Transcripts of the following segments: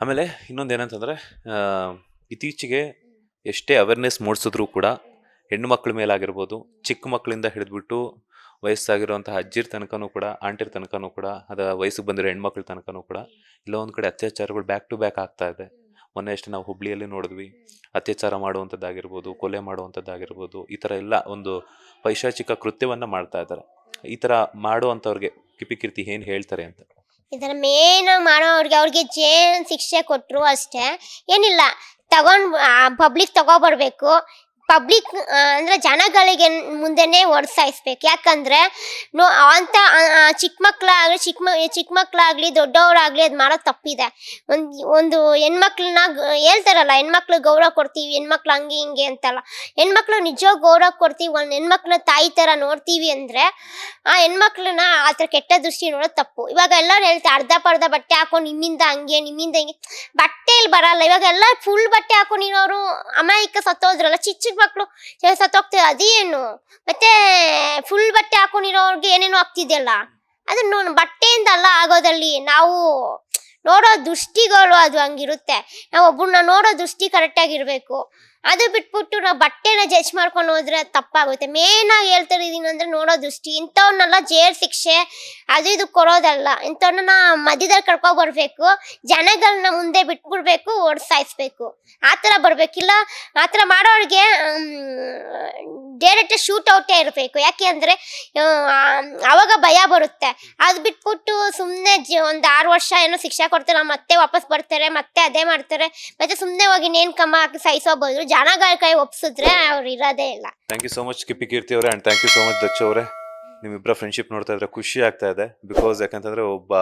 ಆಮೇಲೆ ಇನ್ನೊಂದು ಏನಂತಂದರೆ, ಇತ್ತೀಚೆಗೆ ಎಷ್ಟೇ ಅವೇರ್ನೆಸ್ ಮೂಡಿಸಿದ್ರೂ ಕೂಡ ಹೆಣ್ಣು ಮಕ್ಕಳ ಮೇಲಾಗಿರ್ಬೋದು, ಚಿಕ್ಕ ಮಕ್ಕಳಿಂದ ಹಿಡಿದ್ಬಿಟ್ಟು ವಯಸ್ಸಾಗಿರುವಂತಹ ಅಜ್ಜಿರ ತನಕನೂ ಕೂಡ, ಆಂಟಿರ ತನಕನೂ ಕೂಡ, ವಯಸ್ಸಿಗೆ ಬಂದಿರೋ ಹೆಣ್ಮಕ್ಳ ತನಕನೂ ಕೂಡ ಇಲ್ಲ ಒಂದು ಕಡೆ ಅತ್ಯಾಚಾರಗಳು ಬ್ಯಾಕ್ ಟು ಬ್ಯಾಕ್ ಆಗ್ತಾ ಇದೆ. ಮೊನ್ನೆ ಅಷ್ಟೇ ನಾವು ಹುಬ್ಳಿಯಲ್ಲಿ ನೋಡಿದ್ವಿ, ಅತ್ಯಾಚಾರ ಮಾಡುವಂಥದ್ದಾಗಿರ್ಬೋದು, ಕೊಲೆ ಮಾಡುವಂಥದ್ದಾಗಿರ್ಬೋದು, ಈ ಥರ ಎಲ್ಲ ಒಂದು ಪೈಶಾಚಿಕ ಕೃತ್ಯವನ್ನು ಮಾಡ್ತಾ ಇದ್ದಾರೆ. ಈ ಥರ ಮಾಡುವಂಥವ್ರಿಗೆ ಕಿಪಿಕೀರ್ತಿ ಏನು ಹೇಳ್ತಾರೆ ಅಂತ? ಇದರ ಮೇನ್ ಅವ್ರಿಗೆ ಜೇಲ್ ಶಿಕ್ಷೆ ಕೊಟ್ಟರು ಅಷ್ಟೇ, ಏನಿಲ್ಲ ಪಬ್ಲಿಕ್ ತಗೊಬರ್ಬೇಕು. ಪಬ್ಲಿಕ್ ಅಂದರೆ ಜನಗಳಿಗೆ ಮುಂದೆನೇ ಒಡ್ಸಾಯಿಸ್ಬೇಕು. ಯಾಕಂದರೆ ಅಂತ ಚಿಕ್ಕ ಮಕ್ಕಳಾಗಲಿ ದೊಡ್ಡವರಾಗಲಿ ಅದು ಮಾಡೋದು ತಪ್ಪಿದೆ. ಒಂದು ಹೆಣ್ಮಕ್ಳನ್ನ ಹೇಳ್ತಾರಲ್ಲ, ಹೆಣ್ಮಕ್ಳು ಗೌರವ ಕೊಡ್ತೀವಿ, ಹೆಣ್ಮಕ್ಳು ಹಂಗೆ ಹಿಂಗೆ ಅಂತಲ್ಲ. ಹೆಣ್ಮಕ್ಳು ನಿಜವಾಗ ಗೌರವ ಕೊಡ್ತೀವಿ, ಒಂದು ಹೆಣ್ಮಕ್ಳನ್ನ ತಾಯಿ ಥರ ನೋಡ್ತೀವಿ ಅಂದರೆ ಆ ಹೆಣ್ಮಕ್ಳನ್ನ ಆ ಥರ ಕೆಟ್ಟ ದೃಷ್ಟಿ ನೋಡೋದು ತಪ್ಪು. ಇವಾಗ ಎಲ್ಲರೂ ಹೇಳ್ತಾರೆ ಅರ್ಧ ಬಟ್ಟೆ ಹಾಕೊಂಡು ನಿಮ್ಮಿಂದ ಹಂಗೆ ನಿಮ್ಮಿಂದ ಹಿಂಗೆ. ಬಟ್ಟೆಯಲ್ಲಿ ಬರಲ್ಲ. ಇವಾಗ ಎಲ್ಲ ಫುಲ್ ಬಟ್ಟೆ ಹಾಕೊಂಡಿರೋರು ಅಮಾಯಕ ಸತ್ತೋದ್ರಲ್ಲ, ಚಿಕ್ಕ ಮಕ್ಕಳು ಸತ್ತೋಗ್ತಾರೆ. ಅದೇನು ಮತ್ತೆ ಫುಲ್ ಬಟ್ಟೆ ಹಾಕೊಂಡಿರೋರ್ಗೆ ಏನೇನೋ ಆಗ್ತಿದೆಯಲ್ಲ, ಅದನ್ನ ಬಟ್ಟೆಯಿಂದ ಅಲ್ಲ ಆಗೋದಲ್ಲಿ. ನಾವು ನೋಡೋ ದೃಷ್ಟಿಗಳು ಅದು ಹಂಗಿರುತ್ತೆ. ನಾವು ಒಬ್ಬರನ್ನ ನೋಡೋ ದೃಷ್ಟಿ ಕರೆಕ್ಟಾಗಿರಬೇಕು. ಅದು ಬಿಟ್ಬಿಟ್ಟು ನಾವು ಬಟ್ಟೆನ ಜಡ್ಜ್ ಮಾಡ್ಕೊಂಡು ಹೋದ್ರೆ ತಪ್ಪಾಗುತ್ತೆ. ಮೇನಾಗಿ ಹೇಳ್ತಾ ಇದ್ದೀನಿ ಅಂದರೆ ನೋಡೋ ದೃಷ್ಟಿ. ಇಂಥವ್ರನ್ನೆಲ್ಲ ಜೈಲ್ ಶಿಕ್ಷೆ ಅದು ಇದು ಕೊಡೋದಲ್ಲ. ಇಂಥವ್ರನ್ನ ಮಧ್ಯದಲ್ಲಿ ಕರ್ಕೊಬರ್ಬೇಕು, ಜನಗಳನ್ನ ಮುಂದೆ ಬಿಟ್ಬಿಡ್ಬೇಕು, ಓಡಿಸಾಯಿಸ್ಬೇಕು. ಆ ಥರ ಬರಬೇಕಿಲ್ಲ. ಆ ಥರ ಮಾಡೋರಿಗೆ ಡೈರೆಕ್ಟ್ ಶೂಟ್ ಔಟೇ ಇರಬೇಕು. ಯಾಕೆ ಅಂದರೆ ಆವಾಗ ಭಯ ಬರುತ್ತೆ. ಅದು ಬಿಟ್ಬಿಟ್ಟು ಸುಮ್ಮನೆ ಒಂದು 6 ವರ್ಷ ಏನೋ ಶಿಕ್ಷೆ ಕೊಡ್ತಾರೆ, ಮತ್ತೆ ವಾಪಸ್ ಬರ್ತಾರೆ, ಮತ್ತೆ ಅದೇ ಮಾಡ್ತಾರೆ. ಮತ್ತೆ ಸುಮ್ಮನೆ ಹೋಗಿ ನೇನ್ ಕಮ್ಮ ಹಾಕಿ ಸಹಿಸೋಬೋದು. ಜನಗಳ ಕೈ ಒಪ್ಸಿದ್ರೆ ಅವ್ರು ಇರೋದೇ ಇಲ್ಲ. Thank you so much Kipi Keerthi ಅವರೇ, and thank you so much Dachu ಅವರೇ. ನಿಮ್ಮಿಬ್ಬರ ಫ್ರೆಂಡ್ಶಿಪ್ ನೋಡ್ತಾ ಇದ್ರೆ ಖುಷಿ ಆಗ್ತಾ ಇದೆ. ಬಿಕಾಸ್ ಯಾಕಂತಂದ್ರೆ ಒಬ್ಬ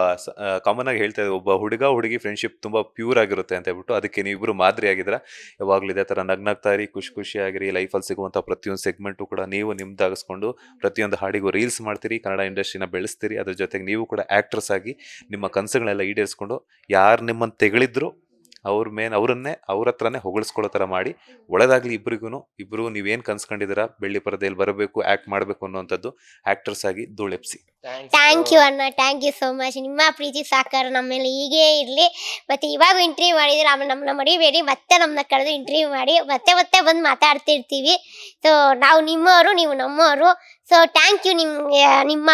ಕಾಮನ್ ಆಗಿ ಹೇಳ್ತಾ ಇದೆ, ಒಬ್ಬ ಹುಡುಗಿ ಫ್ರೆಂಡ್ಶಿಪ್ ತುಂಬಾ ಪ್ಯೂರ್ ಆಗಿರುತ್ತೆ ಅಂತ ಹೇಳ್ಬಿಟ್ಟು, ಅದಕ್ಕೆ ನೀವಿಬ್ರು ಮಾದರಿ ಆಗಿದ್ರ. ಯಾವಾಗಲೂ ಇದೇ ಥರ ನಗ್ನಾಗ್ತಾ ಇರಿ, ಖುಷಿಯಾಗಿರಿ. ಲೈಫಲ್ಲಿ ಸಿಗುವಂಥ ಪ್ರತಿಯೊಂದು ಸೆಗ್ಮೆಂಟು ಕೂಡ ನೀವು ನಿಮ್ದಾಗಿಸ್ಕೊಂಡು ಪ್ರತಿಯೊಂದು ಹಾಡಿಗೂ ರೀಲ್ಸ್ ಮಾಡ್ತೀರಿ, ಕನ್ನಡ ಇಂಡಸ್ಟ್ರಿನ ಬೆಳೆಸ್ತೀರಿ. ಅದ್ರ ಜೊತೆಗೆ ನೀವು ಕೂಡ ಆ್ಯಕ್ಟ್ರೆಸ್ ಆಗಿ ನಿಮ್ಮ ಕನಸುಗಳೆಲ್ಲ ಈಡೇರಿಸ್ಕೊಂಡು ಯಾರು ನಿಮ್ಮನ್ನು ತೆಗಳಿದ್ರು ಅವ್ರನ್ನೇ ಅವ್ರ ಹತ್ರನೇ ಹೊಗಳಿಸ್ಕೊಳ್ಳೋ ಥರ ಮಾಡಿ ಒಳ್ಳೆದಾಗ್ಲಿ ಇಬ್ಬರಿಗೂ. ಇಬ್ಬರು ನೀವೇನು ಕನ್ಸ್ಕೊಂಡಿದ್ದೀರಾ, ಬೆಳ್ಳಿ ಪರದೆಯಲ್ಲಿ ಬರಬೇಕು, ಆ್ಯಕ್ಟ್ ಮಾಡಬೇಕು ಅನ್ನೋವಂಥದ್ದು ಆ್ಯಕ್ಟ್ರೆಸ್ ಆಗಿ ಧೂಳೆಪ್ಸಿ. ಥ್ಯಾಂಕ್ ಯು ಅಣ್ಣ, ಥ್ಯಾಂಕ್ ಯು ಸೋ ಮಚ್. ನಿಮ್ಮ ಪ್ರೀತಿ ಸಹಕಾರ ನಮ್ಮ ಮೇಲೆ ಹೀಗೇ ಇರಲಿ. ಮತ್ತು ಇವಾಗ ಇಂಟರ್ವ್ಯೂ ಮಾಡಿದ್ರೆ ಆಮೇಲೆ ನಮ್ಮನ್ನ ಮರಿಬೇಡಿ, ಮತ್ತೆ ನಮ್ಮನ್ನ ಕರೆದು ಇಂಟರ್ವ್ಯೂ ಮಾಡಿ ಮತ್ತೆ ಬಂದು ಮಾತಾಡ್ತಿರ್ತೀವಿ. ಸೊ ನಾವು ನಿಮ್ಮವರು, ನೀವು ನಮ್ಮವರು. ಸೊ ಥ್ಯಾಂಕ್ ಯು ನಿಮ್ಮ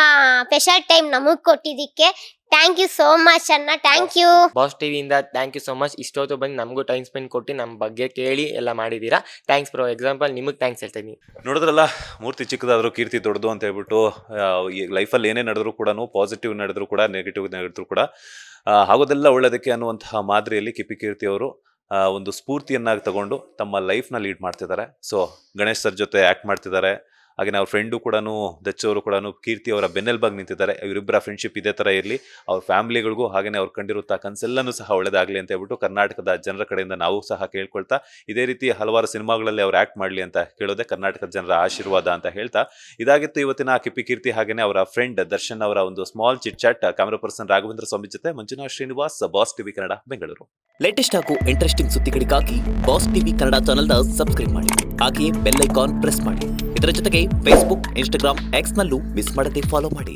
ಸ್ಪೆಷಲ್ ಟೈಮ್ ನಮಗೆ ಕೊಟ್ಟಿದ್ದಕ್ಕೆ. ಥ್ಯಾಂಕ್ ಯು ಸೋ ಮಚ್ ಅಣ್ಣ, ಥ್ಯಾಂಕ್ ಯು. ಬಾಸ್ ಟಿವಿಯಿಂದ ಥ್ಯಾಂಕ್ ಯು ಸೋ ಮಚ್. ಇಷ್ಟೊತ್ತು ಬಂದು ನಮಗೂ ಟೈಮ್ ಸ್ಪೆಂಡ್ ಕೊಟ್ಟು ನಮ್ಮ ಬಗ್ಗೆ ಕೇಳಿ ಎಲ್ಲ ಮಾಡಿದ್ದೀರಾ. Thanks bro. ಎಕ್ಸಾಂಪಲ್ ನಿಮಗೆ ಥ್ಯಾಂಕ್ಸ್ ಹೇಳ್ತಾ ಇದ್ದೀನಿ. ನೋಡಿದ್ರಲ್ಲ, ಮೂರ್ತಿ ಚಿಕ್ಕದಾದರೂ ಕೀರ್ತಿ ದೊಡ್ಡದು ಅಂತ ಹೇಳ್ಬಿಟ್ಟು, ಲೈಫಲ್ಲಿ ಏನೇ ನಡೆದ್ರು ಕೂಡ, ಪಾಸಿಟಿವ್ ನಡೆದ್ರು ಕೂಡ, ನೆಗೆಟಿವ್ ನಡೆದ್ರು ಕೂಡ ಆಗೋದೆಲ್ಲ ಒಳ್ಳೆಯದಕ್ಕೆ ಅನ್ನುವಂತಹ ಮಾದರಿಯಲ್ಲಿ ಕಿಪಿಕೀರ್ತಿ ಅವರು ಒಂದು ಸ್ಫೂರ್ತಿಯನ್ನಾಗಿ ತಗೊಂಡು ತಮ್ಮ ಲೈಫ್ನ ಲೀಡ್ ಮಾಡ್ತಿದ್ದಾರೆ. ಸೊ ಗಣೇಶ್ ಸರ್ ಜೊತೆ ಆ್ಯಕ್ಟ್ ಮಾಡ್ತಿದ್ದಾರೆ. ಹಾಗೆಯೇ ಅವ್ರ ಫ್ರೆಂಡು ಕೂಡ, ದಚ್ಚು ಅವರು ಕೂಡ ಕೀರ್ತಿ ಅವರ ಬೆನ್ನೆಲುಬಾಗಿ ನಿಂತಿದ್ದಾರೆ. ಇವರಿಬ್ಬರ ಫ್ರೆಂಡ್ಶಿಪ್ ಇದೇ ಥರ ಇರಲಿ, ಅವ್ರ ಫ್ಯಾಮಿಲಿಗಳಿಗೂ ಹಾಗೆಯೇ ಅವ್ರು ಕಂಡಿರುತ್ತಾ ಕನಸೆಲ್ಲನೂ ಸಹ ಒಳ್ಳೆಯದಾಗಲಿ ಅಂತ ಹೇಳ್ಬಿಟ್ಟು ಕರ್ನಾಟಕದ ಜನರ ಕಡೆಯಿಂದ ನಾವು ಸಹ ಕೇಳ್ಕೊಳ್ತಾ, ಇದೇ ರೀತಿ ಹಲವಾರು ಸಿನಿಮಾಗಳಲ್ಲಿ ಅವ್ರು ಆ್ಯಕ್ಟ್ ಮಾಡಲಿ ಅಂತ ಕೇಳೋದೇ ಕರ್ನಾಟಕದ ಜನರ ಆಶೀರ್ವಾದ ಅಂತ ಹೇಳ್ತಾ, ಇದಾಗಿತ್ತು ಇವತ್ತಿನ ಕಿಪಿಕೀರ್ತಿ ಹಾಗೆಯೇ ಅವರ ಫ್ರೆಂಡ್ ದರ್ಶನ್ ಅವರ ಒಂದು small chit chat. Camera person Raghavendra Swamy ಜೊತೆ Manjunath Srinivas, boss TV Kannada, Bengaluru. Latest ಹಾಗೂ ಇಂಟ್ರೆಸ್ಟಿಂಗ್ ಸುದ್ದಿಗಳಿಗಾಗಿ ಬಾಸ್ ಟಿವಿ ಕನ್ನಡ ಚಾನೆಲ್ನ ಸಬ್ಸ್ಕ್ರೈಬ್ ಮಾಡಿ. ಹಾಗೆಯೇ ಬೆಲ್ ಐಕಾನ್ ಪ್ರೆಸ್ ಮಾಡಿ. ಇದರ ಜೊತೆಗೆ ಫೇಸ್ಬುಕ್, ಇನ್ಸ್ಟಾಗ್ರಾಮ್, ಎಕ್ಸ್ ನಲ್ಲೂ ಮಿಸ್ ಮಾಡದೆ ಫಾಲೋ ಮಾಡಿ.